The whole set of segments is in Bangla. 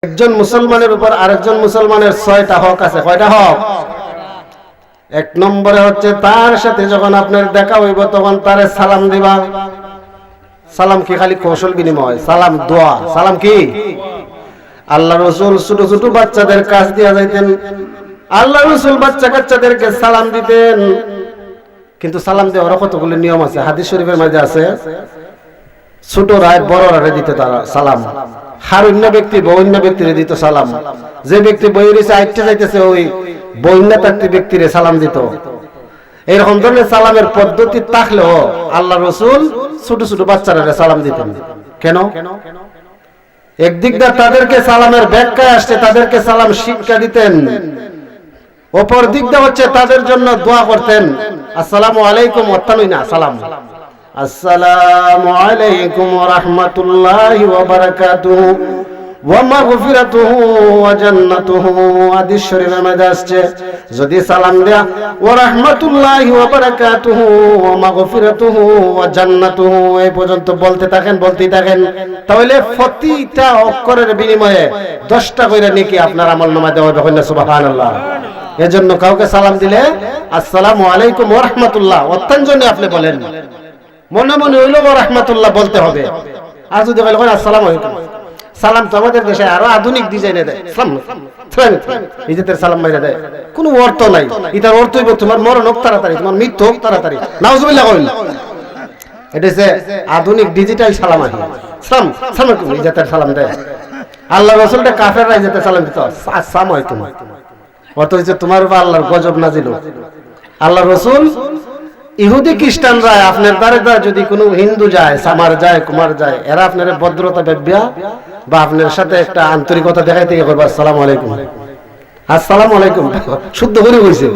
একজন মুসলমানের উপর আরেকজন মুসলমানের 6টা হক আছে। কয়টা হক? এক নম্বরে হচ্ছে তার সাথে যখন আপনার দেখা হইব তখন তারে সালাম দিবা। সালাম কি খালি কৌশল বিনিময়? সালাম দোয়া। সালাম কি? আল্লাহ রাসূল ছোট ছোট বাচ্চাদের কাছ দিয়া যাইতেন, আল্লাহ রাসূল বাচ্চা কাচ্চাদেরকে সালাম দিতেন। কিন্তু সালাম দেওয়ার কতগুলো নিয়ম আছে, হাদিস শরীফের মধ্যে আছে। ছোটরা বড়রা দিতে তারা সালাম, হারুন্য ব্যক্তি বৈন্য ব্যক্তিরে দিত সালাম। যে ব্যক্তি বইরিছে আইতে যাইতেছে ওই বৈন্য ব্যক্তি ব্যক্তিরে সালাম দিত। এরকম ধরনের সালামের পদ্ধতি থাকলেও আল্লাহ রাসূল ছোট ছোট বাচ্চারা সালাম দিতেন। কেন? একদিক দিয়ে তাদেরকে সালামের ব্যাখ্যায় আসছে, তাদেরকে সালাম শিক্ষা দিতেন। অপর দিক দিয়ে হচ্ছে তাদের জন্য দোয়া করতেন। আসসালামু আলাইকুম ওয়াত্তানুই না সালাম, আসসালামু আলাইকুম ওয়া রাহমাতুল্লাহি ওয়া বারাকাতুহু ওয়া মাগফিরাতুহু ওয়া জান্নাতুহু। হাদিস শরীফের মধ্যে আসছে যদি সালাম দেয়া ওয়া রাহমাতুল্লাহি ওয়া বারাকাতুহু ওয়া মাগফিরাতুহু ওয়া জান্নাতুহু এই পর্যন্ত বলতেই থাকেন, তাহলে প্রতিটা অক্ষরের বিনিময়ে 10টা কইরা নেকি আপনার আমলনামায় দেওয়া হবে। কইনা সুবহানাল্লাহ। এজন্য কাউকে সালাম দিলে আসসালামু আলাইকুম ওয়া রাহমাতুল্লাহ অত্যন্ত জন্য আপনি বলেন, মনে মনে হইলো ওয়া রাহমাতুল্লাহ বলতে হবে। আর যদি বলেন আসসালামু আলাইকুম, সালাম তো আমাদের দেশে আরো আধুনিক ডিজাইনে দেয়, ইজ্জতের সালাম মাইরা দেয়, কোনো অর্থ নাই। এটার অর্থ হইব তোমার মরণ হোক তাড়াতাড়ি, তোমার মৃত্যু হোক তাড়াতাড়ি। নাউজুবিল্লাহ কইল, এটা হচ্ছে আধুনিক ডিজিটাল সালাম। আহি সালাম সালাম ইজ্জতের সালাম দেয়। আল্লাহ রাসূলটা কাফেররা ইজ্জতের সালাম দিত আসসালামু আলাইকুম, অর্থ হচ্ছে তোমার উপর আল্লাহর গজব নাজিল হোক। আল্লাহ রাসূল ইহুদি খ্রিস্টানরা আপনার দ্বারে যদি কোনো হিন্দু যায়, সামার যায়, কুমার যায়, এরা আপনার ভদ্রতা ব্যাখ্যা বা আপনার সাথে একটা আন্তরিকতা দেখাইতে গিয়ে করবে আসসালামু আলাইকুম, আসসালামু আলাইকুম শুদ্ধ করে হয়েছে।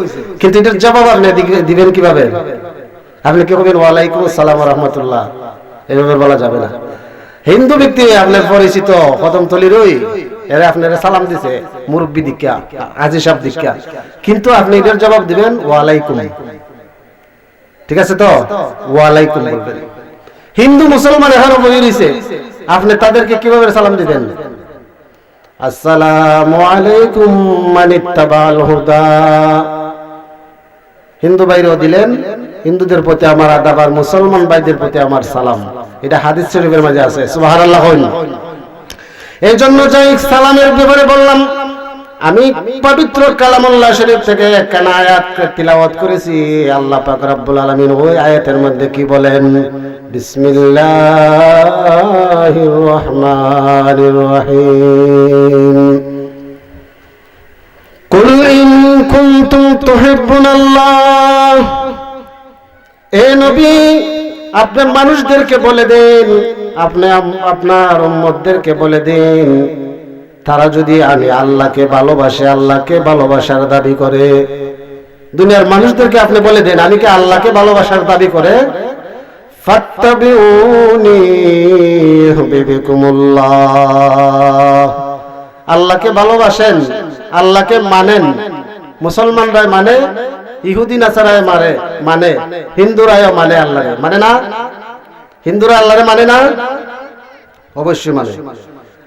কিন্তু এটার জবাব আপনি দিবেন কিভাবে? আপনি কি বলবেন ওয়ালাইকুম আসসালাম ওয়া রাহমাতুল্লাহ, এভাবে বলা যাবে না। হিন্দু ব্যক্তি আপনার পরিচিত কদমতলির ওই এরা আপনারা সালাম দিছে মুরব্বি দীক্ষা, আজি সাহেব দীক্ষা, কিন্তু আপনি এটার জবাব দিবেন ওয়ালাইকুম। ঠিক আছে তো? ওয়ালাইকুম বলবেন। হিন্দু মুসলমান এখনো বই রইছে, আপনি তাদেরকে কিভাবে সালাম দিবেন? আসসালামু আলাইকুম মানিত্তাবাল হুদা। হিন্দু ভাইরাও দিলেন, হিন্দুদের প্রতি আমার আদাব, আর মুসলমান ভাইদের প্রতি আমার সালাম। এটা হাদিস শরীফের মাঝে আছে। সুবহানাল্লাহ। এই জন্য যাই সালামের ব্যাপারে বললাম, আমি পবিত্র কালামুল্লাহ শরীফ থেকে একখানা আয়াত তিলাওয়াত করেছি। আল্লাহ পাক রব্বুল আলামিন ওই আয়াতের মধ্যে কি বলেন? বিসমিল্লাহির রহমানির রহিম। কুল ইন কুনতুম তুহিব্বুনাল্লাহ। এ নবী, আপনি মানুষদেরকে বলে দেন, আপনি আপনার উম্মতদেরকে বলে দেন, তারা যদি আমি আল্লাহকে ভালোবাসে, আল্লাহকে ভালোবাসার দাবি করে, দুনিয়ার মানুষদেরকে আপনি বলে দেন আমি কি আল্লাহকে ভালোবাসার দাবি করে, ফাত্তাবিউনি ইউহিব্বুকুমুল্লাহ। আল্লাহকে ভালোবাসেন, আল্লাহকে মানেন। মুসলমানরা মানে, ইহুদি নাসারায় মানে, হিন্দুরাও মানে, আল্লাহরে মানে না? হিন্দুরা আল্লাহরে মানে না? অবশ্যই মানে।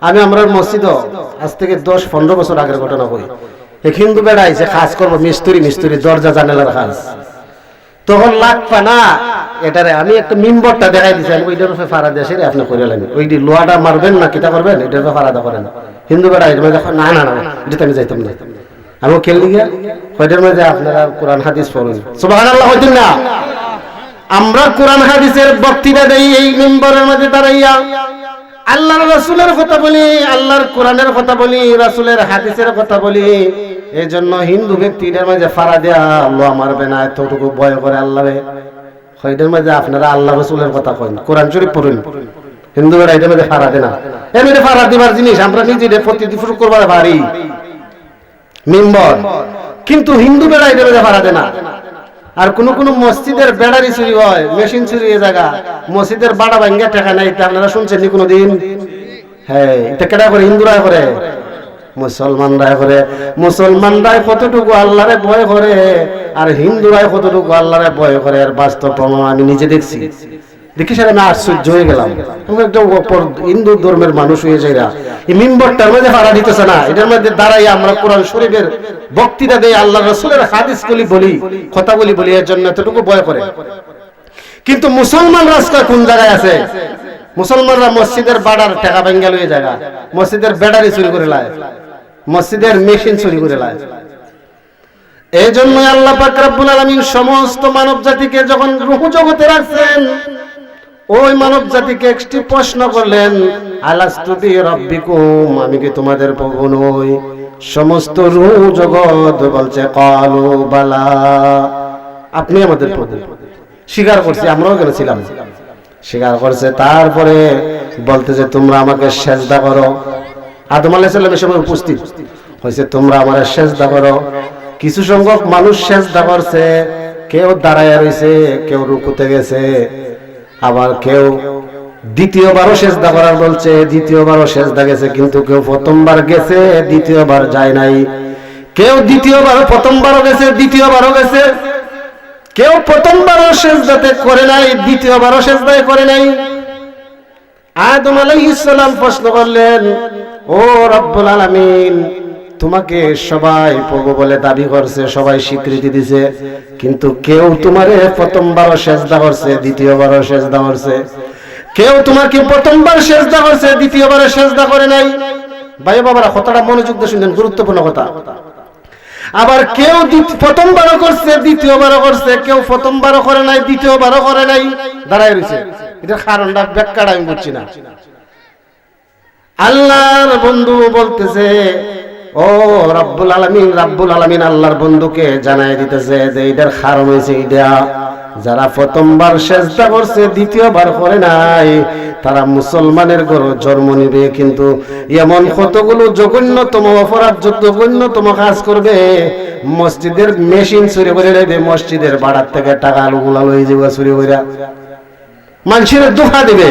আমি আমরা মসজিদ আজ থেকে 10-15 বছর আগের ঘটনা বলি। এক হিন্দু বেড়া আইছে কাজ করবো, মিস্ত্রি দরজা জানালার কাজ। তখন লাগবা না এটারে আমি একটা মিম্বরটা দেখাই দিছি, আমি ওইটার উপরে ফাড়া দেশে আপনি করে লাগবেন, ওই লোহাটা মারবেন না কিতা করবেন, এটার উপরে ফাড়াটা করেন। হিন্দু বেড়া দেখো না না না এটাতে আমি যাইতাম না, আমি খেললি গিয়া ওইটার মধ্যে আপনারা কোরআন হাদিস পড়ুন। সুবহানাল্লাহ হইতেন না? আমরা কোরআন হাদিসের বক্তৃতা দেই এই মিম্বরের মধ্যে দাঁড়াইয়া, আল্লাহর রাসূলের কথা বলি, আল্লাহর কোরআনের কথা বলি, রাসূলের হাদিসের কথা বলি। এই জন্য হিন্দু ব্যক্তিদের মাঝে ফাড়া দেয়া আল্লাহ মারবে না এতটুকু ভয় করে আল্লাহরে। এটার মাঝে আপনারা আল্লাহ রাসূলের কথা কইন, কোরআন শরীফ পড়ুন। হিন্দুরা এটার মধ্যে ফাড়া দেয় না। এমনি ফাড়া দিবার জিনিস আমরা নিজেদের প্রতিদিন করবার পারি মিম্বর, কিন্তু হিন্দু বেড়া এটার মধ্যে ফাড়া দেয় না। আর কোন কোন মসজিদের বেড়ারি চুরি হয়, মেশিন চুরি এই জায়গা, মসজিদের বাড়া ভাঙ্গা টাকা নাই, আপনারা শুনছেন নি কোনোদিন? হ্যাঁ, এটা কেডা করে? হিন্দুরা করে, মুসলমানরা করে। মুসলমানরা কতটুকু আল্লাহরে ভয় করে আর হিন্দুরা কতটুকু আল্লাহরে ভয় করে, আর বাস্তব প্রমাণ আমি নিজে দেখছি। দেখি স্যার আমি আশ্চর্য হয়ে গেলাম, আমি একটা হিন্দু ধর্মের মানুষ হয়ে যাই না, এই মিম্বরটার মধ্যে ভাড়া দিতেছে না, এটার মধ্যে দাঁড়াই আমরা কোরআন শরীফের বক্তৃতা দেই, আল্লাহ রাসূলের হাদিসগুলি বলি, কথা বলি, এর জন্য এতটুকু ভয় করে। কিন্তু মুসলমানরা আজকে কোন জায়গায় আছে? মুসলমানরা মসজিদের বাড়ার টাকা ভেঙ্গা লইয়ে জায়গা, মসজিদের ব্যাটারি চুরি করে লায়, মসজিদের মেশিন চুরি করে লায়। এই জন্য আল্লাহ পাক রব্বুল আলামিন সমস্ত মানব জাতিকে যখন রূহ জগতে রাখছেন, ওই মানব জাতিকে একটি প্রশ্ন করলেন, আলাস্তু বিরাব্বিকুম, আমি কি তোমাদের প্রভু নই? সমস্ত রূহ জগৎ বলছে ক্বালু বালা, আপনি আমাদের প্রভু। স্বীকার করছি, আমরাও কেন ছিলাম, স্বীকার করছে। তারপরে বলতেছে তোমরা আমাকে সেজদা করো। আদম আলাইহিস সালামের সময় উপস্থিত হয়েছে, তোমরা আমারে সেজদা করো। কিছু সংখ্যক মানুষ সেজদা করছে, কেউ দাঁড়ায় রয়েছে, কেউ রুকুতে গেছে, আবার কেউ দ্বিতীয়বারও সেজদা করার বলছে, দ্বিতীয়বারও সেজদা গেছে, কিন্তু কেউ প্রথমবার গেছে, দ্বিতীয়বার যায় নাই। কেউ দ্বিতীয়বারও প্রথমবারও গেছে, দ্বিতীয়বারও গেছে। কেউ প্রথমবারও সেজদাতে করে নাই, দ্বিতীয়বারও সেজদায় করে নাই। আদম আলাইহিস সালাম প্রশ্ন করলেন, ও রব্বুল আলামিন, তোমাকে সবাই প্রভু বলে দাবি করছে, সবাই স্বীকৃতি দিছে, কিন্তু কেউ তোমারে প্রথমবারও সেজদা করছে, দ্বিতীয়বারও সেজদা করছে। কেউ তোমাকে প্রথমবার সেজদা করছে, দ্বিতীয়বারে সেজদা করে নাই। ভাই বাবারা, কথাটা মনোযোগ দিয়ে শুনলেন, গুরুত্বপূর্ণ কথা। আবার কেউ প্রথমবারও করছে, দ্বিতীয়বারও করছে, কেউ প্রথমবারও করে নাই, দ্বিতীয়বারও করে নাই, দাঁড়ায় রয়েছে। এটার কারণটা ব্যাখ্যাটা আমি বুঝছি না। আল্লাহর বন্ধু বলতেছে, ও রব্বুল আলামিন আল্লাহর বন্ধুকে জানাই দিতেছে যে এটার কারণ হয়েছে এটা, যারা প্রথমবার সেজদা করছে, দ্বিতীয়বার করে নাই, তারা মুসলমানের ঘরে জন্ম নিবে, কিন্তু এমন কতগুলো জঘন্যতম অপরাধ, জঘন্যতম কাজ করবে, মসজিদের মেশিন চুরি করে নেবে, মসজিদের বাড়ার থেকে টাকা লুগুলা লয়ে যাবে চুরি করে, মানুষের ধোঁকা দিবে।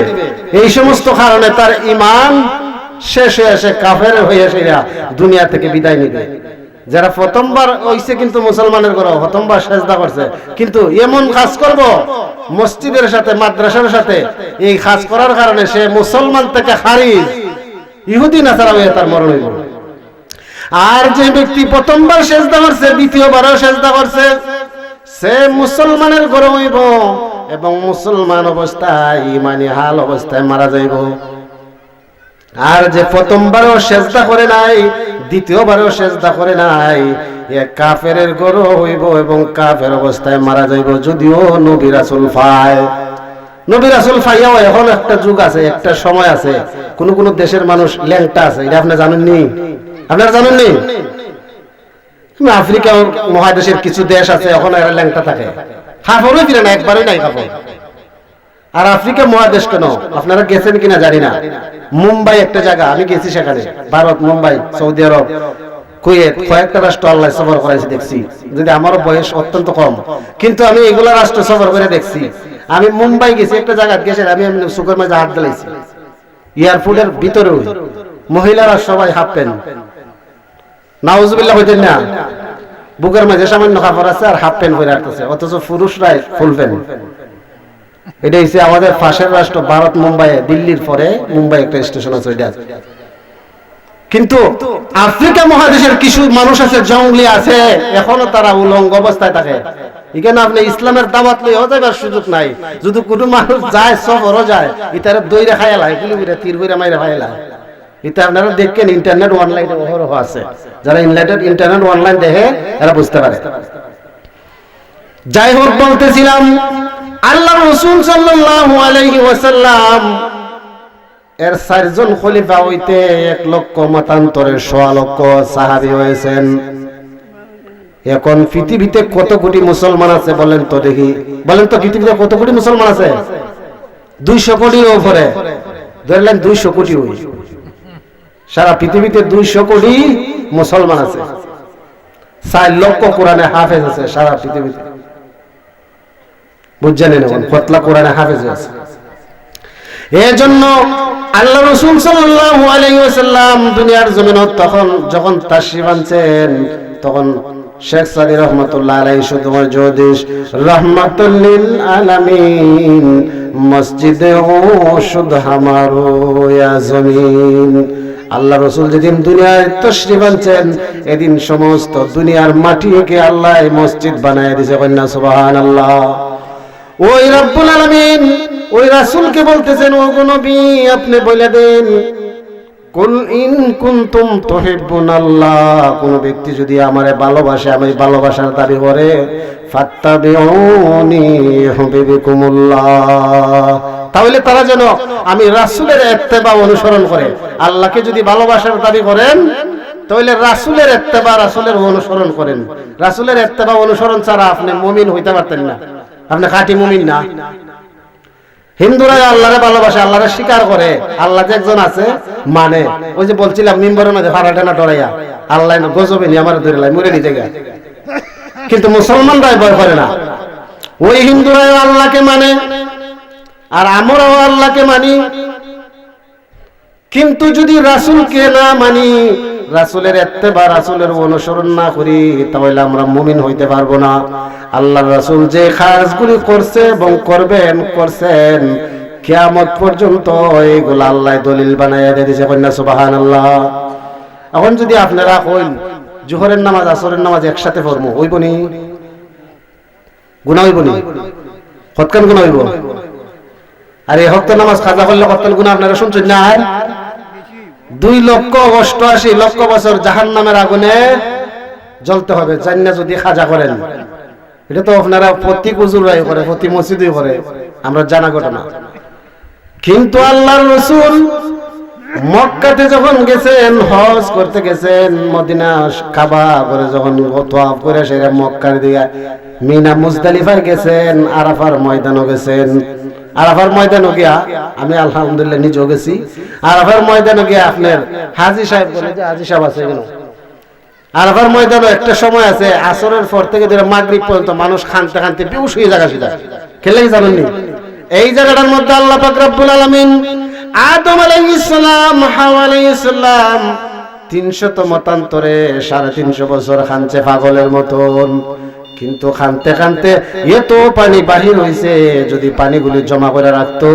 এই সমস্ত কারণে তার ঈমান শেষ হয়ে আসে, কাফের হয়ে আসে, দুনিয়া থেকে বিদায় নিবে। যারা প্রথমবার হইছে কিন্তু মুসলমানের ঘরে প্রথমবার সেজদা করছে, কিন্তু এমন কাজ করব মসজিদের সাথে, মাদ্রাসার সাথে, এই কাজ করার কারণে সে মুসলমান থেকে খারিজ, ইহুদি নাসারা হয়ে তার মরণ হইব। আর যে ব্যক্তি প্রথমবার সেজদা করছে, দ্বিতীয়বারও সেজদা করছে, সে মুসলমানের ঘরে হইব এবং মুসলমান অবস্থায়, ঈমানি হাল অবস্থায় মারা যাইব। আর যে প্রথমবারও সেজদা করে নাই, দ্বিতীয়বারও সেজদা করে নাই, এ কাফেরের ঘরে হইব এবং কাফের অবস্থায় মারা যাইব। যদিও নবী রাসূল পায়, নবী রাসূল পাইয়াও এখন একটা যুগ আছে, একটা সময় আছে, কোন কোন দেশের মানুষ ল্যাংটা আছে, এটা আপনি জানেননি? আপনারা জানেননি? আফ্রিকা মহাদেশের কিছু দেশ আছে, এখন এরা ল্যাংটা থাকে, কাফেরও ফিরে না, একবারই নাই কাফের। আর আফ্রিকা মহাদেশ কেন, আপনারা গেছেন কিনা জানি না, মুম্বাই একটা জায়গা, আমি গেছি সেখানে, ভারত, মুম্বাই, সৌদি আরব, কুয়েত, কয়েকটা রাষ্ট্র আল্লাহ সফর করাইছি, দেখছি। যদি আমারও বয়স অত্যন্ত কম, কিন্তু আমি এগুলা রাষ্ট্র সফর করে দেখছি। আমি মুম্বাই গেছি, একটা জায়গা গেছে, আমি সুখের মাঝে হাত দিলাইছি, এয়ারপোর্টের ভিতরে মহিলারা সবাই হাফ প্যান্ট, নাউজুবিল্লাহ হইতেন না, বুকের মাঝে সামান্য কাপড় আছে আর হাফ প্যান্ট পরে আসতেছে, অথচ পুরুষরাই ফুল প্যান্ট। এটা হচ্ছে আমাদের পাশের রাষ্ট্র ভারত, মুম্বাই, দিল্লির পরে মুম্বাই একটা স্টেশন আছে ওইটা। কিন্তু আফ্রিকা মহাদেশের কিছু মানুষ আছে, জঙ্গলি আছে, এখনো তারা উলঙ্গ অবস্থায় থাকে। এখানে আপনি ইসলামের দাওয়াত লইয়া যাবার সুযোগ নাই। যদি কোনো মানুষ যায়, সফরও যায়, ইতারে দইরে খাইলা, এগুলি তীর বইরে মাইরে খাইলা, এটা আপনারা দেখেন, ইন্টারনেট অনলাইনে অহরহ আছে, যারা ইন্টারনেট অনলাইন দেখে এরা বুঝতে পারে। যাই হোক, বলতেছিলাম, আল্লাহ রাসূল সাল্লাল্লাহু আলাইহি ওয়াসাল্লাম এর 4 জন খলিফা হইতে 1 লক্ষ মতান্তরে 1.25 লক্ষ সাহাবী হয়েছেন। এখন পৃথিবীতে কত কোটি মুসলমান আছে বলেন তো দেখি, বলেন তো পৃথিবীতে কত কোটি মুসলমান আছে? 200 কোটির উপরে, ধরলেন 200 কোটি। সারা পৃথিবীতে 200 কোটি মুসলমান আছে, 4 লক্ষ কোরআনে হাফেজ আছে সারা পৃথিবীতে, বুঝছেন? কতলা কোরআনে হাফেজ আছে। এজন্য আল্লাহ রাসূল সাল্লাল্লাহু আলাইহি ওয়াসাল্লাম দুনিয়ার জমিনে তখন যখন তাশরীফ আনছেন, তখন শেখ সাদি রহমতুল্লাহ আলাইহি শুধু জোদিস রহমাতুল লিল আলামিন মসজিদে ও শুধ হামারো ইয়া জমিন। আল্লাহ রাসূল যেদিন দুনিয়ায় তশরিফ আনছেন এদিন সমস্ত দুনিয়ার মাটিকে আল্লাহ মসজিদ বানায় দিয়েছে। কন্যা সুবহানাল্লাহ। ওই রব্বুল আলামিন ওই রাসূলকে বলতেছেন, ও নবী আপনি বলে দেন, কুল ইন কুনতুম তুহিব্বুনাল্লাহ, কোন ব্যক্তি যদি আমারে ভালোবাসে, আমি ভালোবাসার দাবি করে, ফাত্তাবিউনি ইউহিব্বুকুমুল্লাহ, তাহলে তারা যেন আমি রাসূলের ইত্তেবা অনুসরণ করে। আল্লাহকে যদি ভালোবাসার দাবি করেন তাহলে রাসূলের ইত্তেবা, রাসূলের অনুসরণ করেন। রাসূলের ইত্তেবা অনুসরণ ছাড়া আপনি মুমিন হইতে পারতেন না, আপনি খাঁটি মুমিন না। হিন্দুরা আল্লাহরে ভালোবাসে, আল্লাহরে স্বীকার করে, আল্লাহ যে একজন আছে মানে, ওই যে বলছিলাম মিম্বরের মধ্যে ফাড়াটা না ডরাইয়া আল্লাহ গজবে নি আমার ধরে লাই মরে নিতে গা, কিন্তু মুসলমানরাই ভয় করে না। ওই হিন্দুরাও আল্লাহকে মানে আর আমরাও আল্লাহকে মানি, কিন্তু যদি রাসূলকে না মানি, রাসূলের ইত্তেবা, রাসূলের অনুসরণ না করি, তাহলে আমরা মুমিন হইতে পারবো না। আল্লাহর রাসূল যে কাজগুলি করছে এবং করছেন কিয়ামত পর্যন্ত, এইগুলো আল্লাহ দলিল বানাইয়া দিয়েছে। কন্যা সুবহানাল্লাহ। এখন যদি আপনারা কইন জোহরের নামাজ আসরের নামাজ একসাথে পড়বো, হইবনি? গুনাহ হইবনি? কতক্ষণ গুনাহ হইব? আর এই হক্ত নামাজ কাজা করলে কতক্ষণ গুনাহ আপনারা শুনছেন না? 2,88,00,000 বছর জাহান্নামের আগুনে জ্বলতে হবে জান্নাত যদি খাজা করেন। এটা তো আপনারা প্রতি হুজুরাই করে, প্রতি মসজিদই করে, আমরা জানা ঘটনা। কিন্তু আল্লাহর রাসূল মক্কাতে যখন গেছেন, হজ করতে গেছেন, মদিনা কাবা করে যখন তওয়াফ করে সেরা মক্কার দিকে মিনা মুজদালিফায় গেছেন, আরাফার ময়দানও গেছেন। আরাফার ময়দানও গিয়া আমি আলহামদুলিল্লাহ নিজেও গেছি। আরাফার ময়দানও গিয়া আপনার হাজী সাহেব বলে যে হাজী সাহেব আছে এখানে, আরাফার ময়দানও একটা সময় আছে আসরের পর থেকে ধরে মাগরিব পর্যন্ত মানুষ খানতে খানতে বেহুশ হয়ে জায়গা সিধা খেলে জানেননি। এই জায়গাটার মধ্যে আল্লাহ পাক রব্বুল আলামিন আদম আলাইহিস সালাম, হাওয়া আলাইহিস সালাম 300 মতান্তরে 350 বছর খানছে পাগলের মতন, কিন্তু খানতে খানতে এত পানি বাহির হইছে, যদি পানিগুলি জমা করে রাখতো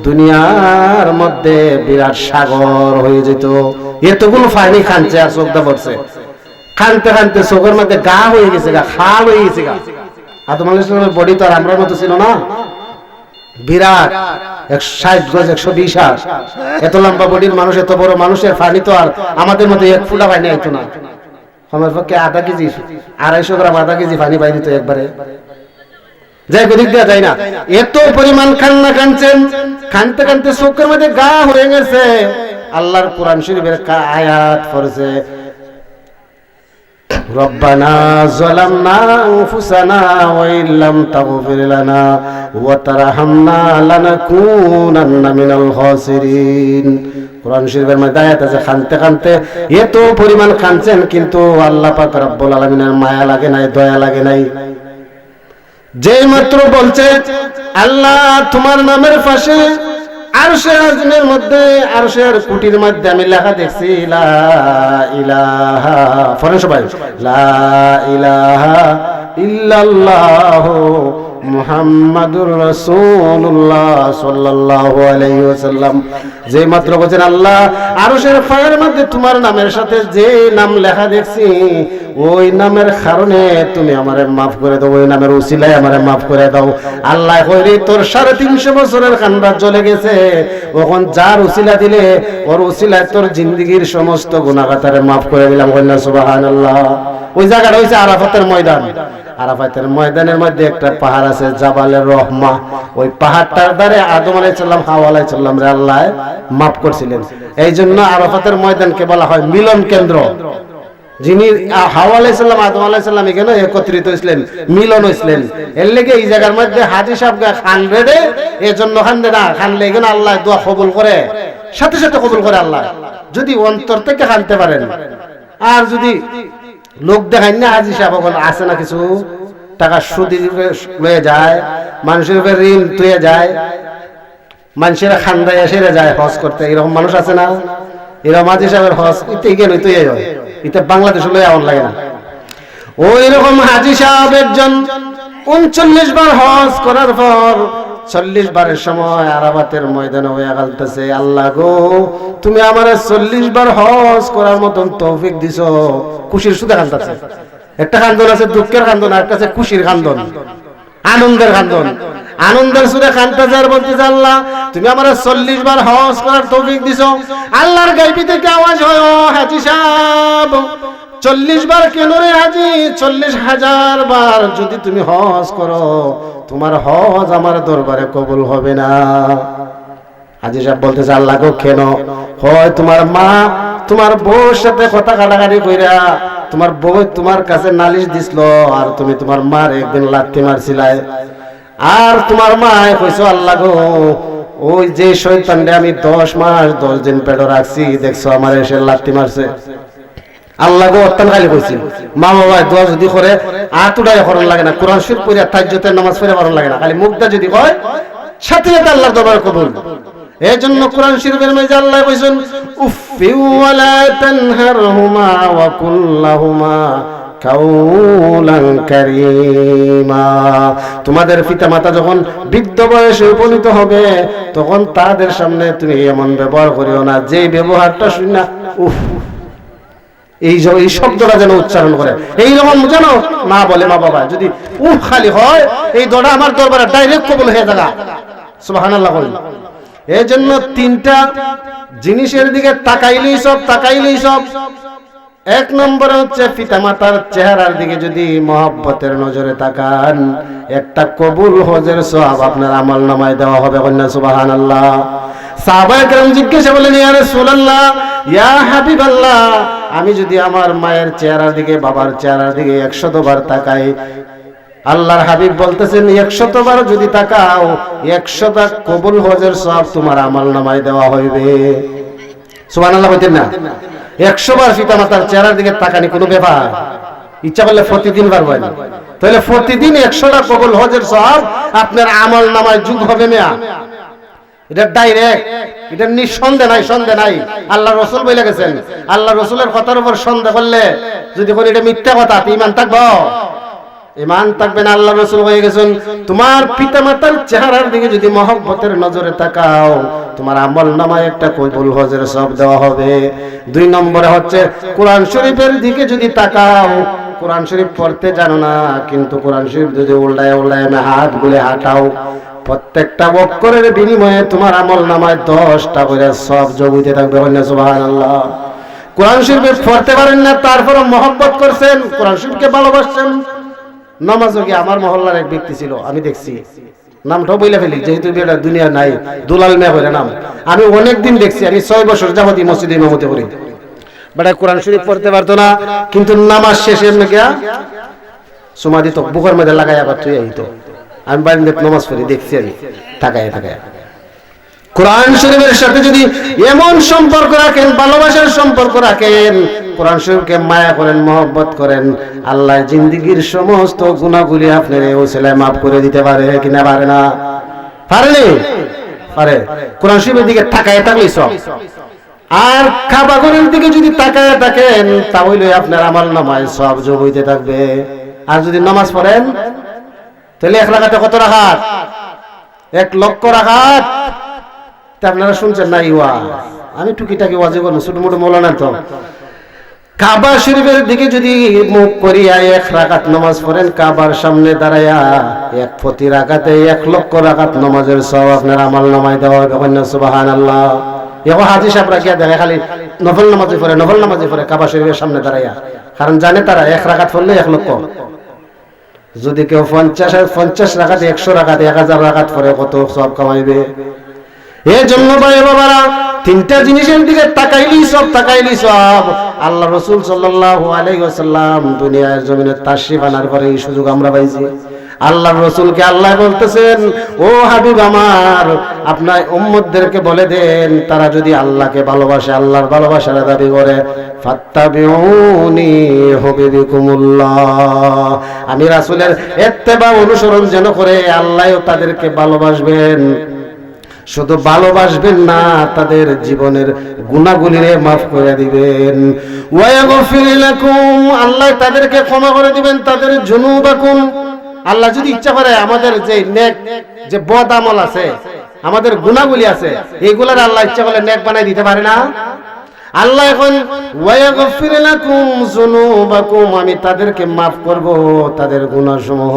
দুনিয়ার মধ্যে বিরাট সাগর হয়ে যেত। এতগুলো পানি খানছে আর চোখটা পড়ছে, খানতে খানতে চোখের মধ্যে গা হয়ে গেছে, গা খাল হয়ে গেছে। গা আদম আলাইহিস সালামের বডি তো আর আমরার মতো ছিল না, বিরাট 160 গজ 120 হাত, এত লম্বা বডির মানুষ, এত বড় মানুষের পানি তো আর আমাদের মতো 1 ফুটা পানি আইতো না। আমার পক্ষে 1/2 কেজি 250 গ্রাম 1/2 কেজি পানি বাইরে তো একবারে যাই গদিক দেওয়া যায় না। এত পরিমাণ কান্না কাঁদছেন, কানতে কানতে চোখের মধ্যে গা হয়ে গেছে। আল্লাহর কোরআন শরীফের আয়াত পড়ছে, রব্বানা যালামনা আনফুসানা ওয়া ইল্লাম তাগফির লানা ওয়া তারহামনা লানাকুনান্না মিনাল খাসিরিন। কোরআন শরীফের মধ্যে আয়াত আছে, কানতে কানতে এত পরিমাণ কাঁদছেন, কিন্তু আল্লাহ পাক রব্বুল আলামিনের মায়া লাগে নাই, দয়া লাগে নাই। যেই মাত্র বলছে আল্লাহ তোমার নামের পাশে আরশে আযমের মধ্যে, আরশের কুটির মধ্যে আমি লেখা দেখছি লা ইলাহা, ফরেন সবাই লা ইলাহা ইল্লাল্লাহু মুহাম্মাদুর রাসূলুল্লাহ সাল্লাল্লাহু আলাইহি ওয়াসাল্লাম। যে মাত্র বলেন আল্লাহ আরশের ফায়ের মধ্যে তোমার নামের সাথে যে নাম লেখা দেখছি, ওই নামের কারণে তুমি আমারে maaf করে দাও, ওই নামের উসিলায় আমারে maaf করে দাও। আল্লাহ কইরে তোর 350 বছরের কান্না চলে গেছে, ওখন যার উসিলা দিলে ওর উসিলায় তোর জিন্দেগীর সমস্ত গুনাহ খাতারে maaf করে দিলাম। কইনা সুবহানাল্লাহ। ওই জায়গাটা হইছে আরাফাতের ময়দান। আরাফাতের ময়দানের মধ্যে একটা পাহাড় আছে জাবালে রহমা, ওই পাহাড়টার দ্বারে আদম আলাইহিস সালাম হাওয়া আলাইহিস সালাম রে আল্লাহ maaf করছিলেন। এই জন্য আরাফাতের ময়দানকে বলা হয় মিলন কেন্দ্র। যিনি হাওয়া আলাইহিস সালাম আদম আলাইহিস সালাম এখানে একত্রিত হইছিলেন, মিলন হইছিলেন। এর লাগি এই জায়গার মধ্যে হাজী সাহেব খানবে দে, এজন্য খানবে না, খানলে এখানে আল্লাহ দোয়া কবুল করে, সাথে সাথে কবুল করে আল্লাহ, যদি অন্তর থেকে খানতে পারেন। আর যদি লোক দেখায় না হাজী সাহেব আছে না কিছু টাকা সুদ লয়ে যায়, মানুষের উপরে ঋণ তুলে যায়, মানুষের খান্দায় এসে যায় হজ করতে, এরকম মানুষ আছে না? এরকম হাজী সাহেবের হজ ইতে গেল তুই এটা বাংলাদেশে লয়ে এমন লাগে না। ওই রকম হাজী সাহেব একজন 39 বার হজ করার পর 40 বারের সময় আরাফাতের ময়দানে হয়ে গালতেছে, আল্লাহ গো তুমি আমারে 40 বার হজ করার মতন তৌফিক দিছো। খুশির সুদে কাঁদতেছে। একটা কান্দন আছে দুঃখের কান্দন, আর একটা আছে খুশির কান্দন, আনন্দের কান্দন। আনন্দের সুরে কাঁদতেছে আর বলতেছে, আল্লাহ তুমি আমারে 40 বার হজ করার তৌফিক দিছো। আল্লাহর গায়বী থেকে আওয়াজ হয়, ও হাজী সাহেব 40 বার কেন রে হাজী, 40,000 বার যদি তুমি হজ করো তোমার হজ আমার দরবারে কবুল হবে না। হাজী সাহেব বলতেছে, আল্লাহ গো কেন? হয় তোমার মা তোমার বউর সাথে কথা কাটাকাটি কইরা তোমার বউ তোমার কাছে নালিশ দিছিল, আর তুমি তোমার মার একদিন লাথি মারছিলাই। আর তোমার মা কইছো, আল্লাহ গো ওই যে শয়তানরে আমি 10 মাস 10 দিন পেটে রাখছি, দেখছো আমার এসে লাথি মারছে। আল্লাহ গো অত্যান খালি কইছি, মা বাবা দোয়া যদি করে আতুডাই করন লাগে না, কোরআন শরীফ পড়ে তাহাজ্জুদের নামাজ পড়ে করন লাগে না, খালি মুখটা যদি কয় সাথে সাথে আল্লাহর দরবারে কবুল। এজন্য কোরআন শরীফের মধ্যে আল্লাহ কইছেন, উফি ওয়ালা তানহারহুমা ওয়া কুল্লাহুমা কাউলান কারীমা। তোমাদের পিতামাতা যখন বৃদ্ধ বয়সে উপনীত হবে তখন তাদের সামনে তুমি এমন ব্যবহার করিও না যে ব্যবহারটা শুনি না উফ, এই শব্দটা যেন উচ্চারণ করে এইরকম যেন না বলে। মা বাবা যদি উফ খালি হয় এই দোয়া আমার দরবারে ডাইরেক্ট কবুল হয়ে যাবে। সুবহানাল্লাহ বলেন। এই জন্য 3টা জিনিসের দিকে তাকাইলেই সব। 1 নম্বরে হচ্ছে পিতামাতার চেহারার দিকে যদি মহব্বতের নজরে তাকান, একটা কবুল হজের সওয়াব আপনার আমলনামায় দেওয়া হবে। কন্যা সুবহানাল্লাহ। সাহাবায়ে কেরাম জিজ্ঞাসা করলেন, ইয়া রাসূলুল্লাহ, ইয়া হাবিবাল্লাহ, আমি যদি আমার মায়ের চেহারার দিকে বাবার চেহারার দিকে 100 বার তাকাই, আল্লাহর হাবিব বলতেছেন 100 বার যদি তাকাও 100টা কবুল হজের সওয়াব তোমার আমলনামায় দেওয়া হইবে। সুবহানাল্লাহ বলতেন না? 100 বার পিতামাতার চেহারার দিকে তাকানি কোনো ব্যাপার, ইচ্ছা করলে প্রতিদিন বার হয় না, তাহলে প্রতিদিন 100টা কবুল হজের সওয়াব আপনার আমলনামায় যোগ হবে না। এটা ডাইরেক্ট, এটা নিঃসন্দেহ নাই। আল্লাহ রাসূল বলে গেছেন, আল্লাহ রাসূলের কথার উপর সন্দেহ করলে যদি কোন এটা মিথ্যা কথা, ঈমান থাকবে? ঈমান থাকবে না। আল্লাহ রাসূল হয়ে গেছেন, তোমার পিতামাতার চেহারার দিকে যদি মহব্বতের নজরে তাকাও তোমার আমলনামায় একটা কবুল হজের সওয়াব দেওয়া হবে। 2 নম্বরে হচ্ছে কোরআন শরীফের দিকে যদি তাকাও, কোরআন শরীফ পড়তে জানো না কিন্তু কোরআন শরীফ যদি উল্টায় হাত গুলে হাঁটাও, প্রত্যেকটা অক্ষরের বিনিময়ে তোমার আমলনামায় 10টা করে সওয়াব যোগ হইতে থাকবে। সুবহানাল্লাহ। কোরআন শরীফ পড়তে পারেন না তারপরে মহব্বত করছেন, কোরআন শরীফকে ভালোবাসছেন। নামাজও কি আমার মহল্লার এক ব্যক্তি ছিল, আমি দেখছি, নামটাও বইলে ফেলি যেহেতু এটা দুনিয়া নাই, দুলাল মিয়া করে নাম। আমি অনেকদিন দেখছি, আমি 6 বছর যাবতীয় মসজিদে ইমামতি করি। বেটা কোরআন শরীফ পড়তে পারতো না কিন্তু নামাজ শেষে এমনি গিয়া সুমা দিত, বুকের মধ্যে লাগাই আবার তুই আইতো। আমি বাড়িতে নামাজ পড়ি দেখছি, আমি তাকায় কোরআন শরীফের সাথে যদি এমন সম্পর্ক রাখেন, ভালোবাসার সম্পর্ক রাখেন, কোরআন শরীফকে মায়া করেন, মহব্বত করেন, আল্লাহ জিন্দেগীর সমস্ত গুনাহগুলি আপনার ওসিলায় মাফ করে দিতে পারে কিনা? পারে না? পারে। কোরআন শরীফের দিকে তাকায় থাকলেই সব। আর কাবা ঘরের দিকে যদি তাকায় থাকেন তাহলে আপনার আমলনামায় সওয়াব যোগ হইতে থাকবে। আর যদি নামাজ পড়েন তাহলে 1 রাকাতে কত রাকাত? 1 লক্ষ রাকাত। আপনারা শুনছেন না? আমি টুকিটাকি ওয়াজি করবো, ছোট মোটো মৌলানা তো। কাবা শরীফের দিকে যদি মুখ করিয়া 1 রাকাত নামাজ পড়েন, কাবার সামনে দাঁড়াইয়া প্রতি রাকাতে 1 লক্ষ রাকাত নামাজের সওয়াব আপনার আমলনামায় দেওয়া হবে। সুবহানাল্লাহ। এখন হাজী সাহেবরা কি দেখে খালি নফল নামাজে পড়ে কাবা শরীফের সামনে দাঁড়াইয়া, কারণ জানে তারা 1 রাকাত পড়লে 1 লক্ষ। যদি কেউ 50 রাকাত 100 রাকাত 1000 রাকাত পড়ে কত সওয়াব কামাইবে। এই জন্য ভাই বাবারা 3টা জিনিসের দিকে তাকাইলেই সব। আল্লাহ রাসূল সাল্লাল্লাহু আলাইহি ওয়াসাল্লাম দুনিয়ার জমিনে তাশরীফ আনার পরে এই সুযোগ আমরা পাইছি। আল্লাহর রাসূলকে আল্লাহ বলতেছেন, ও হাবিব আমার, আপনার উম্মতদেরকে বলে দেন তারা যদি আল্লাহকে ভালোবাসে, আল্লাহর ভালোবাসার দাবি করে, ফাত্তাবিউনি হুবিবিকুমুল্লাহ, আমি রাসূলের ইত্তেবা অনুসরণ যেন করে আল্লাহও তাদেরকে ভালোবাসবেন। শুধু ভালোবাসবেন না, তাদের জীবনের গুনাহগুলিরে মাফ করে দিবেন। ওয়া ইয়াগফির লাকুম, আল্লাহ তাদেরকে ক্ষমা করে দিবেন তাদের যুনুবাকুম। আল্লাহ যদি ইচ্ছা করে আমাদের যে নেক যে বদ আমল আছে, আমাদের গুনাহগুলি আছে, এইগুলার আল্লাহ ইচ্ছা করলে নেক বানাই দিতে পারে না? আল্লাহ এখন ওয়া ইয়াগফির লাকুম যুনুবাকুম, আমি তাদেরকে maaf করব তাদের গুনাহসমূহ।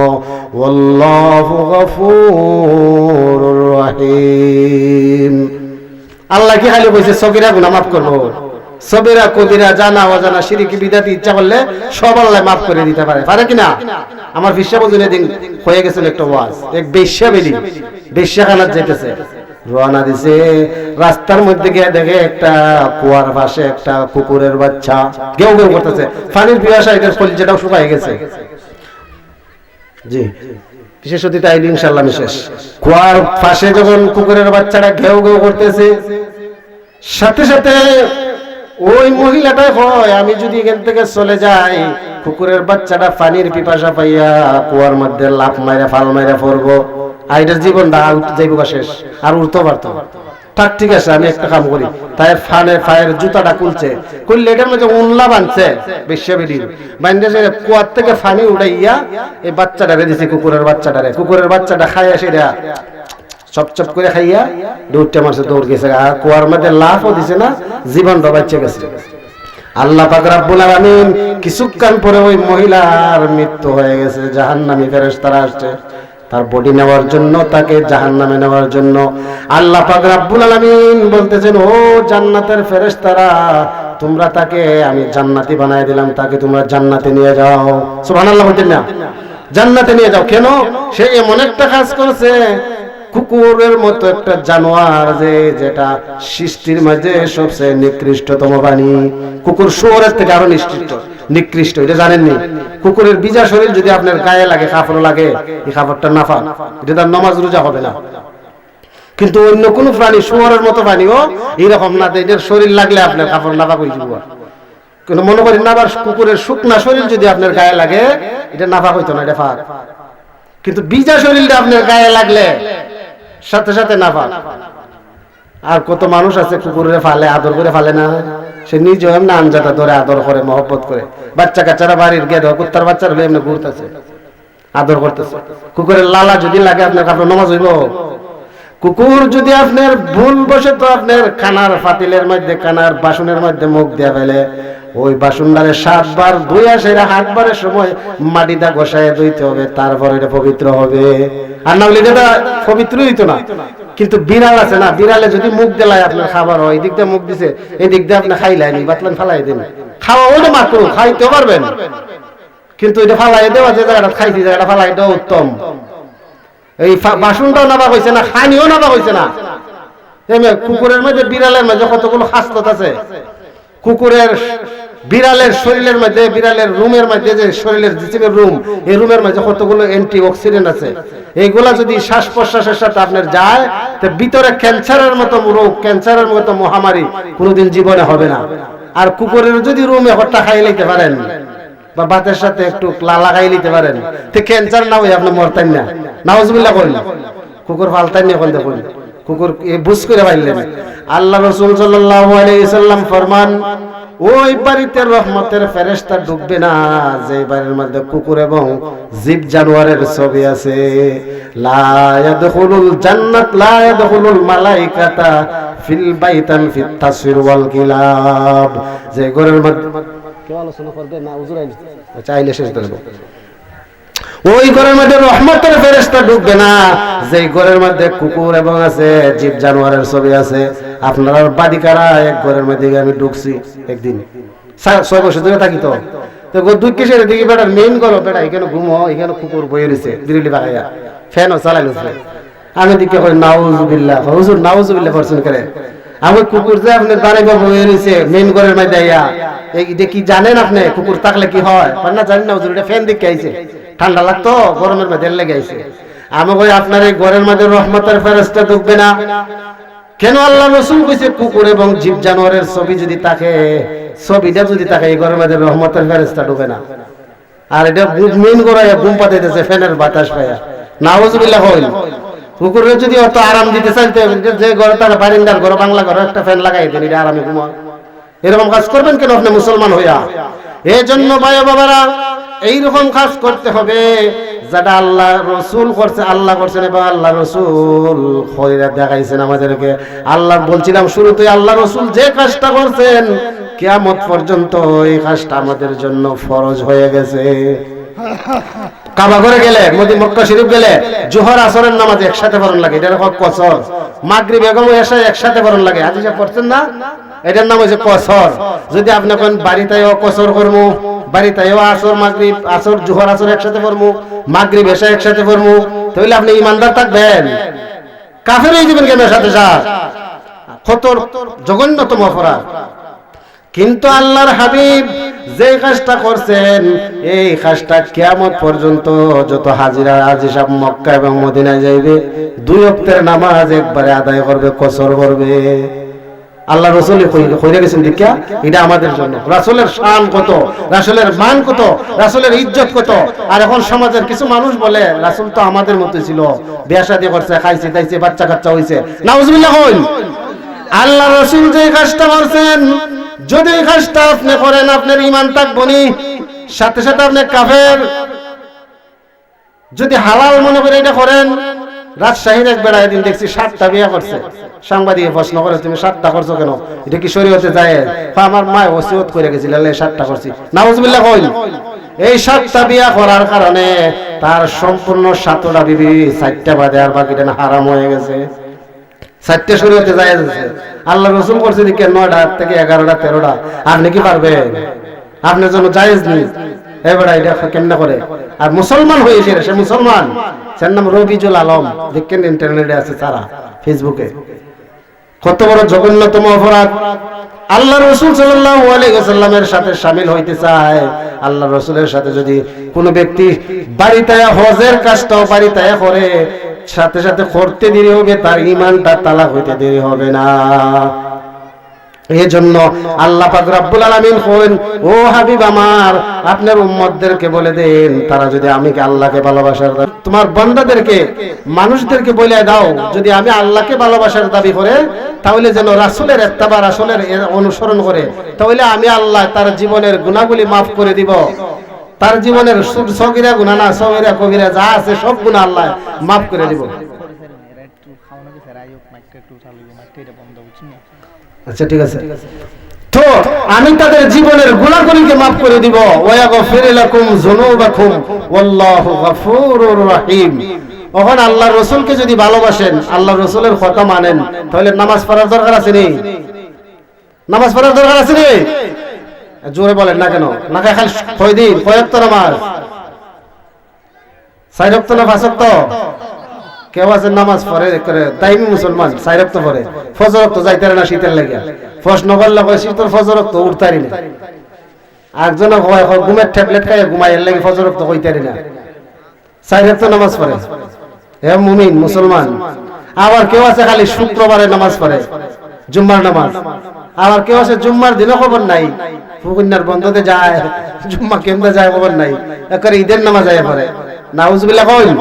ওয়াল্লাহু গফুরুর রহিম। আল্লাহ কি খালি কইছে সগীরা গুনাহ maaf করব? সগীরা কবিরা জানা অজানা শিরকি বিদআতি ইচ্ছা করলে সব আল্লাহ maaf করে দিতে পারে, পারে কি না? আমার ফিসা বজুনে দিন হয়ে গেছিল একটা ওয়াজ, এক বেশ্যা বেলি বেশ্যাখানাত যাইতেছে, রওনা দিছে, রাস্তার মধ্যে গিয়ে দেখে একটা কুয়ার পাশে একটা কুকুরের বাচ্চা গেউ গেউ করতেছে, পানির পিপাসা এটার কলিজাটাও শুকায় গেছে। জি বিশেষ অতিথি আইলি ইনশাআল্লাহ শেষ। কুয়ার পাশে যখন কুকুরের বাচ্চাটা ঘেউ ঘেউ করতেছে, সাথে সাথে ওই মহিলাটা হয় আমি যদি এখান থেকে চলে যাই, কুকুরের বাচ্চাটা পানির পিপাসা পাইয়া কুয়ার মধ্যে লাফ মাইরা ফাল মাইরা পড়বো, আইটার জীবনটা যাইব শেষ, আর উঠতে পারতো। ঠিক আছে, আমি একটা কাম করি, তাই ফায়ের জুতাটা খুলছে, খুললে এটার মধ্যে উনলা বানছে, বেশ্যা বেরি বান্ধে কুয়ার থেকে পানি উঠাইয়া এই বাচ্চাটারে দিছে, কুকুরের বাচ্চাটারে। কুকুরের বাচ্চাটা খাইয়া সেটা চপ চপ করে খাইয়া দৌড়টা মারছে, দৌড় গেছে, আর কুয়ার মধ্যে লাফও দিছে না, জীবনটা বাঁচে গেছে। আল্লাহ পাক রব্বুল আলামিন কিছুক্ষণ পরে ওই মহিলার মৃত্যু হয়ে গেছে। জাহান্নামী ফেরেশতারা আসছে তার বডি নেওয়ার জন্য, তাকে জাহান্নামে নেওয়ার জন্য। আল্লাহ পাক রব্বুল আলামিন বলতেছেন, ও জান্নাতের ফেরেশতারা, তোমরা তাকে আমি জান্নাতি বানায় দিলাম, তাকে তোমরা জান্নাতে নিয়ে যাও। সুবহানাল্লাহ বলতেন না? জান্নাতে নিয়ে যাও। কেন? সে এমন একটা কাজ করেছে, কুকুরের মতো একটা জানোয়ার যেটা সৃষ্টির মাঝে সবচেয়ে নিকৃষ্টতম প্রাণী। কুকুর শুয়োরের থেকে আরো নিকৃষ্ট, এটা জানেননি? কুকুরের বিজা শরীর যদি আপনার গায়ে লাগে, কাপড় লাগে, এই কাপড়টা নাফা, এটা তার নামাজ রোজা হবে না। কিন্তু অন্য কোন প্রাণী, শুয়োরের মতো প্রাণীও এরকম না, এটার শরীর লাগলে আপনার কাপড় নাফা হয়ে যাবে। কিন্তু মনে করেন না, আবার কুকুরের শুকনা শরীর যদি আপনার গায়ে লাগে, এটা নাফা হইতো না, এটা ফাঁক। কিন্তু বিজা শরীরটা আপনার গায়ে লাগলে সাথে সাথে নাফা। আর কত মানুষ আছে কুকুরের ফালে, আদর করে ফালে না, সে নিজে এমনি আঞ্জাটা ধরে আদর করে, মহব্বত করে। বাচ্চা কাচ্চারা বাড়ির গেদ কুত্তার বাচ্চারা হলে এমনি ঘুরতেছে, আদর করতেছে। কুকুরের লালা যদি লাগে আপনার কাপড় নামাজ হইব? কুকুর যদি আপনার ভুল বসে তো আপনার খানার ফাতিলের মধ্যে, খানার বাসনের মধ্যে মুখ দিয়ে ফেলে, ওই বাসনটারে 7 বার ধুইয়া সেটা 8 বারের সময় মাটিটা ঘষায় ধুইতে হবে, তারপর এটা পবিত্র হবে। আর না হলে এটা পবিত্র হইতো না। কিন্তু বিড়াল আছে না, বিড়ালে যদি মুখ দেলায় আপনার খাবার হয়, এই দিক দিয়ে মুখ দিছে, এই দিক দিয়ে আপনি খাইলাইনি, বাতলান ফালাই দিন, খাওয়া ওটা মাত্র খাইতে পারবেন, কিন্তু এটা ফালাই দেওয়া যে জায়গাটা খাইছি, জায়গাটা ফালাই দেওয়া উত্তম। এই বাসনটাও নাবা হয়েছে না, খানিও নাবা হয়েছে না। কুকুরের মধ্যে বিড়ালের মধ্যে কতগুলো খাসলত আছে। কুকুরের বিড়ালের শরীরের মধ্যে, বিড়ালের রুমের মধ্যে যে শরীরের জিসিমের রুম, এই রুমের মধ্যে কতগুলো অ্যান্টি অক্সিডেন্ট আছে। এইগুলা যদি শ্বাস প্রশ্বাসের সাথে আপনার যায়, তো ভিতরে ক্যান্সারের মতো রোগ, ক্যান্সারের মতো মহামারী কোনোদিন জীবনে হবে না। আর কুকুরের যদি রুমে হট্টা খাই নিতে পারেন, বা ভাতের সাথে একটু লালা খাই নিতে পারেন, তো ক্যান্সার না হয়ে আপনি মরতেন না। নাউজুবিল্লাহ করেন, কুকুর ফালতেন না, এখন দেখুন কুকুর বুঝ করে পাইলেন। আল্লাহ রাসূল সাল্লাল্লাহু আলাইহি সাল্লাম ফরমান, ওই বাড়িতে রহমতের ফেরেশতা ঢুকবে না যে বাড়ির মধ্যে কুকুর এবং জীব জানোয়ারের ছবি আছে। লা ইয়াদখুলুল জান্নাত লা ইয়াদখুলুল মালাইকাতা ফিল বাইতান ফিত তাসফির ওয়াল কিলাব। যে ঘরের মধ্যে কেউ আলোচনা করবে না, হুজুর আইলে চাইলে শেষ দেব। ওই ঘরের মধ্যে রহমতের ফেরেশতা ঢুকবে না যে ঘরের মধ্যে কুকুর এবং আছে জীব জানোয়ারের ছবি আছে। আপনারা বাদিকারা এক ঘরের মধ্যে আমি ঢুকছি একদিন, 6 বছর ধরে থাকি, তো দুই কিসের দিকে বেটার মেইন করো, বেটা এখানে ঘুমো, এখানে কুকুর বয়ে রয়েছে বিরলি বাগাইয়া, ফ্যানও চালাইল। আমি দিকে কই নাউজুবিল্লাহ, হুজুর নাউজুবিল্লাহ করছেন করে। আমি কুকুর যে আপনি দাঁড়াইবা বয়ে রয়েছে মেইন ঘরের মধ্যে আইয়া, এটা কি জানেন আপনি কুকুর থাকলে কি হয়? না জানি না হুজুর, এটা ফ্যান দিকে আইছে, ঠান্ডা লাগতো গরমের মধ্যে লেগে আইছে। আমি কই আপনার এই ঘরের মধ্যে রহমতের ফেরেশতা ঢুকবে না কেন? আল্লাহ রাসূল কইছে কুকুর এবং জীব জানোয়ারের ছবি যদি থাকে, ছবিটা যদি থাকে, এই ঘরের মধ্যে রহমতের ফেরেশতা ঢুকে না। আর এটা মেইন করে ঘুম পাতাইতেছে ফ্যানের বাতাস পায়া, নাউজুবিল্লাহ হইল। কুকুরের যদি অত আরাম দিতে চাইতে যে ঘরে তার বারিন্দার ঘরে বাংলা ঘরে একটা ফ্যান লাগাই দেন, এটা আরামে ঘুমা। এরকম কাজ করবেন কেন আপনি মুসলমান হইয়া? এই জন্য ভাই বাবারা এইরকম কাজ করতে হবে যেটা আল্লাহ রসুল করছে, আল্লাহ করছেন এবং আল্লাহ রসুল খৈরাত দেখাইছেন আমাদেরকে। আল্লাহ বলছিলাম শুরুতে, আল্লাহ রসুল যে কাজটা করছেন কিয়ামত পর্যন্ত এই কাজটা আমাদের জন্য ফরজ হয়ে গেছে। কাবা ঘরে গেলে, মক্কা শরীফ গেলে জোহর আসরের নামাজ একসাথে পড়ন লাগে, এটার কসর। মাগরিব এবং এশা একসাথে পড়ন লাগে, আজ যা করছেন না, এটার নাম হচ্ছে কসর। যদি আপনি কোন বাড়িতেও কসর করবো, বাড়িতেও আসর মাগরিব আসর জোহর আসর একসাথে পড়বো, মাগরিব এশা একসাথে পড়বো, তাহলে আপনি ইমানদার থাকবেন? কাফের হয়ে যাবেন কেন সাথে সাথে? কত জঘন্যতম অপরাধ। কিন্তু আল্লাহর হাবিব যে কাজটা করছেন, এই কাজটা কিয়ামত পর্যন্ত যত হাজিরা হাজি সব মক্কা এবং মদিনায় যাইবে, 2 ওয়াক্তের নামাজ একবারে আদায় করবে, কসর করবে। আল্লাহ রসুল কইরা গেছেন দীক্ষা, এটা আমাদের জন্য। রাসূলের শান কত, রাসূলের মান কত, রাসূলের ইজ্জত কত। আর এখন সমাজের কিছু মানুষ বলে রাসূল তো আমাদের মতো ছিল, বিয়া শাদী করছে, খাইছে দাইছে, বাচ্চা কাচ্চা হইছে। নাউজুবিল্লাহ কইন। আল্লাহ রসুল যে কাজটা করছেন, যদি এই কাজটা আপনি করেন আপনার ঈমান থাকবে না, সাথে সাথে আপনি কাফের। যদি হালাল মনে করে এটা করেন, রাজশাহীর এক বেড়া এদিন দেখছি 7টা বিয়া করছে। সাংবাদিক প্রশ্ন করে, তুমি 7টা করছো কেন, এটা কি শরীয়তে জায়েজ? আমার মা ওসিয়ত করে গেছিল 7টা করছি। নাউজুবিল্লাহ কইল। এই 7টা বিয়া করার কারণে তার সম্পূর্ণ 7টা বিবি 4টা বাদে আর বাকিটা হারাম হয়ে গেছে। 4টা শরীয়তে জায়েজ আছে, আল্লাহ রাসূল করছে কি 9টা থেকে 11টা 13টা। আপনি কি পারবেন? আপনার জন্য জায়েজ নেই। এবারে এটা কেমনে করে? আর মুসলমান হয়েছে, সে মুসলমান, তার নাম রবিজুল আলম, দেখেন ইন্টারনেটে আছে, সারা ফেসবুকে। কত বড় জঘন্যতম অপরাধ। আল্লাহ রাসূল সাল্লাল্লাহু আলাইহি ওয়াসাল্লামের সাথে শামিল হইতে চায়, আল্লাহ রাসূলের সাথে যদি কোনো ব্যক্তি বাড়িতে হজের কাজটাও বাড়িতে করে, সাথে সাথে করতে দেরি হবে, তার ঈমানটা তালাক হইতে দেরি হবে না। এই জন্য আল্লাহ পাক রব্বুল আলামিন কইন, ও হাবিব আমার, আপনার উম্মতদেরকে বলে দেন, তারা যদি আমি আল্লাহকে ভালোবাসার তোমার বান্দাদেরকে মানুষদেরকে বলে দাও, যদি আমি আল্লাহকে ভালোবাসার দাবি করে, তাহলে যেন রাসূলের ইত্তেবা, রাসূলের অনুসরণ করে, তাহলে আমি আল্লাহ তার জীবনের গুনাহগুলি maaf করে দিব। তার জীবনের সগীরা গুনাহ না সগীরা কবিরা যা আছে সব গুনাহ আল্লাহ maaf করে দিব। আচ্ছা ঠিক আছে, তো আমি তাদের জীবনের গুনাহগুলিকে maaf করে দিব। ওয়া ইয়াগফির লাকুম যুনুবাকুম ওয়াল্লাহু গফুরুর রহিম। ওখান আল্লাহর রাসূলকে যদি ভালোবাসেন, আল্লাহর রাসূলের কথা মানেন, তাহলে নামাজ পড়ার দরকার আছে নি? নামাজ পড়ার দরকার আছে নি? জোরে বলেন না কেন? না খালি কয় দিন, কয় ওয়াক্ত নামাজ? 4 ওয়াক্ত না 5 ওয়াক্ত? কেউ আছে নামাজ পড়ে করে দাইমি মুসলমান 4 ওয়াক্ত পড়ে, ফজর ওয়াক্ত যাইতে না শীতের লাগে, প্রশ্ন করলে কয় শীতের ফজর ওয়াক্ত উঠতারি না। একজন কয় ঘুমের ট্যাবলেট খায় ঘুমাইয়ের লাগে ফজর ওয়াক্ত কইতারি না, 4 ওয়াক্ত নামাজ পড়ে। হে মুমিন মুসলমান। আবার কেউ আছে খালি শুক্রবারে নামাজ পড়ে, জুম্মার নামাজ। আবার কেউ আছে জুম্মার দিনও খবর নাই, ফুকুন্নার বন্ধতে যায়, জুম্মা কেমনে যায় খবর নাই, একবারে ঈদের নামাজ যায় পড়ে। নাউজুবিল্লাহ কইন।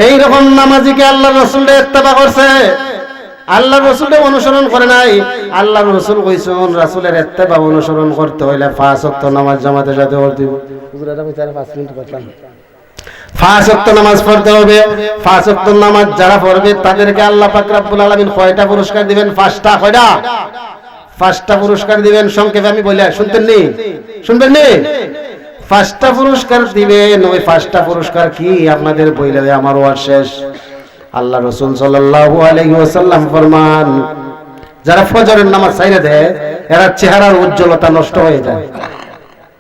এই রকম নামাজিকে আল্লাহর রাসূলের ইত্তেবা করছে, আল্লাহর রাসূলের অনুসরণ করে নাই। আল্লাহর রাসূল কইছেন রাসূলের ইত্তেবা অনুসরণ করতে হইলে 5 ওয়াক্ত নামাজ জামাতের সাথে পড়তে হবে। হুজুররা আমি 4-5 মিনিট করলাম। 5 ওয়াক্ত নামাজ পড়তে হবে। 5 ওয়াক্ত নামাজ যারা পড়বে তাদেরকে আল্লাহ পাক রব্বুল আলামিন কয়টা পুরস্কার দিবেন? 5টা। কয়টা? 5টা পুরস্কার দিবেন। সংক্ষেপে আমি বলি, শুনতেন নি? শুনবেন নি? 5টা পুরস্কার দিবেন। ওই 5টা পুরস্কার কি আপনাদের বইলে আমার ওয়াজ শেষ। আল্লাহ রাসূল সাল্লাল্লাহু আলাইহি ওয়াসাল্লাম ফরমান, যারা ফজরের নামাজ ছাইড়া দেয়, এরা চেহারার উজ্জ্বলতা নষ্ট হয়ে যায়,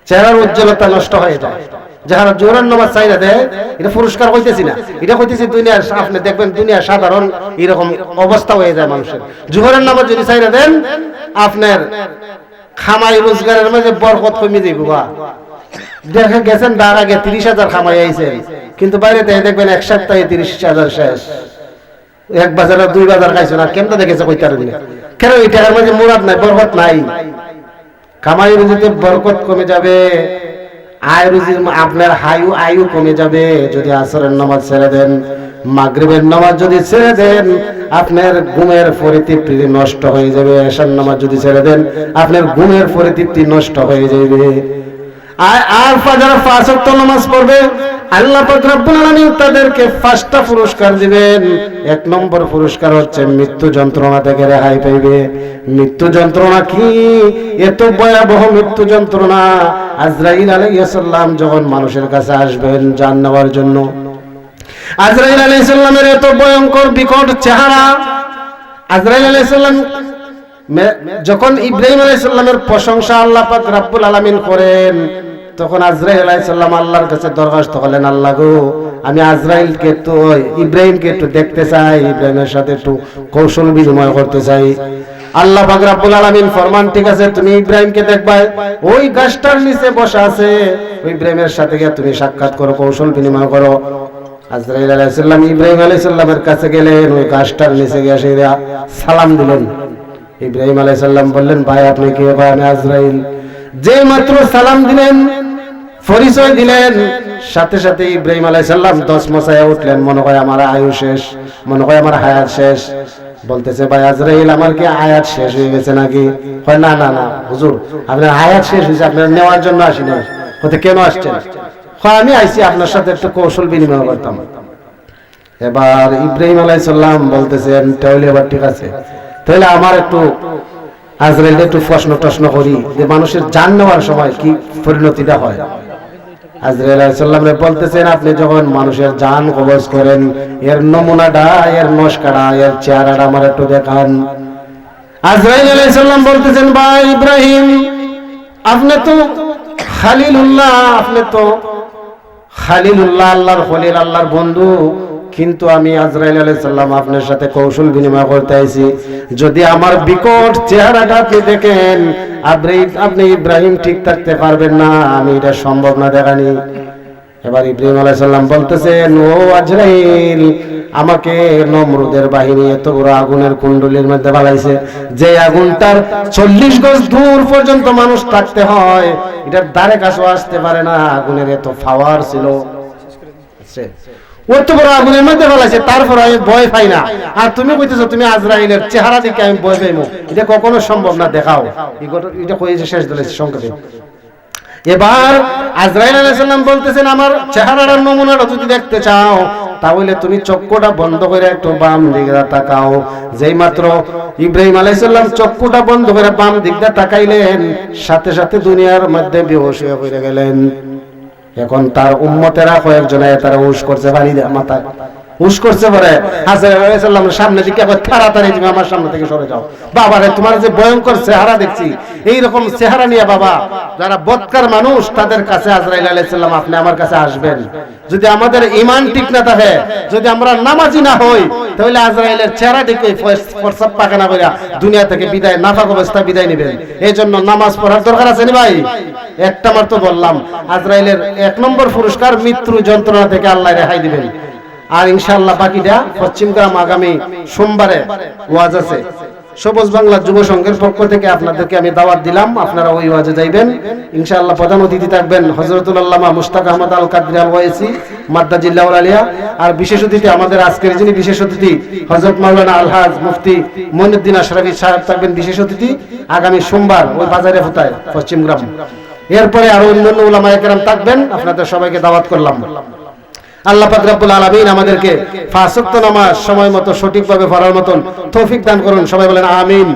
চেহারার উজ্জ্বলতা নষ্ট হয়ে যায়। যারা জোহরের নামাজ ছাইড়া দেয়, এটা পুরস্কার কইতেছি না, এটা কইতেছি দুনিয়ার, আপনি দেখবেন দুনিয়া সাধারণ এরকম অবস্থা হয়ে যায় মানুষের। জোহরের নামাজ যদি ছাইড়া দেন, আপনার খামাই রোজগারের মাঝে বরকত কমে যাইব। দেখা গেছেন তার আগে 30,000 খামাই আইছেন, কিন্তু বাইরে দেখবেন এক সপ্তাহে 30,000 শেষ। এক বাজার 2 বাজার খাইছেন, আর কেমন দেখেছে কইতার দিনে কেন? এই টাকার মাঝে মুরাদ নাই, বরকত নাই। খামাই রুজিতে বরকত কমে যাবে, আয় রুজি আপনার আয়ু কমে যাবে যদি আসরের নামাজ ছেড়ে দেন। মাগরিবের নামাজ যদি ছেড়ে দেন আপনার ঘুমের পরিতৃপ্তি নষ্ট হয়ে যাবে। এশার নামাজ যদি ছেড়ে দেন আপনার ঘুমের পরিতৃপ্তি নষ্ট হয়ে যাবে। আর যারা 5 ওয়াক্ত নামাজ পড়বে আল্লাহ পাক রব্বুল আলামিন তাদেরকে 5টা পুরস্কার দিবেন। 1 নম্বর পুরস্কার হচ্ছে মৃত্যু যন্ত্রণা থেকে রেহাই পাইবে। মৃত্যু যন্ত্রণা কি? এত ভয়াবহ মৃত্যু যন্ত্রণা, আজরাইল আলাইহিস সালাম যখন মানুষের কাছে আসবেন জান নেওয়ার জন্য, আজরাইল আলাইহিস সালামের এত ভয়ঙ্কর বিকট চেহারা। আজরাইল আলাইহিস সালাম যখন ইব্রাহিম আলাইহিস সালামের প্রশংসা আল্লাহ পাক রব্বুল আলামিন করেন, তখন আজরাইল আলাইহিস সালাম আল্লাহর কাছে দরখাস্ত করলেন, আল্লাহ গো, আমি আজরাইলকে তো ইব্রাহিমকে একটু দেখতে চাই, ইব্রাহিমের সাথে একটু কৌশল বিনিময় করতে চাই। আল্লাহ পাক রব্বুল আলামিন ফরমান, ঠিক আছে, তুমি ইব্রাহিমকে দেখবা, ওই গাছটার নিচে বসা আছে, ওই ইব্রাহিমের সাথে গিয়ে তুমি সাক্ষাৎ করো, কৌশল বিনিময় করো। আজরাইল আলাইহিস সালাম ইব্রাহিম আলাইহিস সালামের কাছে গেলেন, ওই গাছটার নিচে গিয়ে সে সালাম দিলেন। ইব্রাহিম আলাইহিস সালাম বললেন, ভাই আপনি কে? ভাই আমি আজরাইল। যে মাত্র সালাম দিলেন, পরিচয় দিলেন, সাথে সাথে ইব্রাহিম আলাইহিস সালাম 10 মশায় উঠলেন, মনে হয় আমার আয়ু শেষ, মনে হয় আমার হায়াত শেষ। বলতেছে, ভাই আজরাইল, আমার কি হায়াত শেষ হয়ে গেছে নাকি? কয় না না না হুজুর, আপনার হায়াত শেষ হয়েছে, আপনার নেওয়ার জন্য আসিনি। কইতে কেন আসছেন? কয় আমি আইছি আপনার সাথে একটু কৌশল বিনিময় করতাম। এবার ইব্রাহিম আলাইহিস সালাম বলতেছেন, তাহলে এবার ঠিক আছে, তাহলে আমার একটু আজরাইল একটু প্রশ্ন করি যে মানুষের জান নেওয়ার সময় কি পরিণতিটা হয়। আজরাইল আলাইহিস সালামরে বলতেছেন, আপনি যখন মানুষের জান কবজ করেন, এর নমুনাটা, এর নস্কাটা, এর চেহারাটা আমার একটু দেখান। আজরাইল আলাইহিস সালাম বলতেছেন, ভাই ইব্রাহিম, আপনি তো খলিলুল্লাহ, আপনি তো খলিলুল্লাহ, আল্লাহর খলিল, আল্লাহর বন্ধু, কিন্তু আমি আজরাইল আলাইহিস সালাম আপনার সাথে কৌশল বিনিময় করতে আইছি। যদি আমার বিকট চেহারাটা আপনি দেখেন, আপনি ইব্রাহিম ঠিক থাকতে পারবেন না, আমি এটা সম্ভব না দেখানি। এবার ইব্রাহিম আলাইহিস সালাম বলতেছেন, ও আজরাইল, আমাকে নমরুদের বাহিনী এত বড় আগুনের কুণ্ডলীর মধ্যে ফেলাইছে, যে আগুনটার 40 গজ দূর পর্যন্ত মানুষ থাকতে হয়, এটার ধারে কাছেও আসতে পারে না, আগুনের এত পাওয়ার ছিল। অত বড় আগুনের মধ্যে ফেলাইছে, তারপর আমি ভয় পাই না, আর তুমি কইতেছো তুমি আজরাইলের চেহারা দেখে আমি ভয় পাইমু, এটা কখনো সম্ভব না, দেখাও। এটা কইছে শেষ দিলেছে সংক্ষেপে। এবার আজরাইল আলাইহিস সালাম বলতেছেন, আমার চেহারার নমুনাটা যদি দেখতে চাও, তাহলে তুমি চক্ষুটা বন্ধ করে একটু বাম দিকে তাকাও। যেই মাত্র ইব্রাহিম আলাইহিস সালাম চক্ষুটা বন্ধ করে বাম দিকে তাকাইলেন, সাথে সাথে দুনিয়ার মধ্যে বেহুশ হয়ে পড়ে গেলেন। এখন তার উম্মতেরা কয়েকজনে তারা হুশ করছে, পানি মাথায় হুশ করছে, পরে আজরাইল আলাইহিস সালামের সামনে দিকে আবার তাড়াতাড়ি তুমি আমার সামনে থেকে সরে যাও। বাবা রে, তোমার যে ভয়ঙ্কর চেহারা দেখছি, এই রকম চেহারা নিয়ে বাবা যারা বদকার মানুষ, তাদের কাছে আজরাইল আলাইহিস সালাম আপনি আমার কাছে আসবেন। যদি আমাদের ঈমান ঠিক না থাকে, যদি আমরা নামাজি না হই, তাহলে আজরাইলের চেহারা দেখে প্রস্রাব পায়খানা করে দুনিয়া থেকে বিদায়, নাফাক অবস্থা বিদায় নেবেন। এই জন্য নামাজ পড়ার দরকার আছে নি ভাই? একটা মাত্র বললাম, আজরাইলের 1 নম্বর পুরস্কার মৃত্যু যন্ত্রণা থেকে আল্লাহ রেহাই দিবেন। আর ইনশাআল্লাহ বাকিটা পশ্চিমগ্রাম আগামী সোমবারে ওয়াজ আছে। সবুজ বাংলা যুব সংঘের পক্ষ থেকে আপনাদেরকে আমি দাওয়াত দিলাম, আপনারা ওই ওয়াজে যাইবেন ইনশাআল্লাহ। প্রধান অতিথি থাকবেন হযরতুল আল্লামা মুশতাক আহমদ আল কাদরি আল ওয়াইসি, মাদ্দা জিল্লাউল আলিয়া। আর বিশেষ অতিথি আমাদের আজকের যিনি বিশেষ অতিথি হযরত মাওলানা আলহাজ মুফতি মঈনুদ্দিন আশরাফি সাহেব থাকবেন বিশেষ অতিথি আগামী সোমবার ওই বাজারে ফুতায় পশ্চিমগ্রাম। এরপরে আরো অন্যান্য উলামায়ে কেরাম থাকবেন, আপনাদের সবাইকে দাওয়াত করলাম। আল্লাহ পাক রব্বুল আলামিন আমাদেরকে 5 ওয়াক্ত নামাজ সময় মতো সঠিকভাবে পড়ার মতন তৌফিক দান করুন। সবাই বলেন আমিন।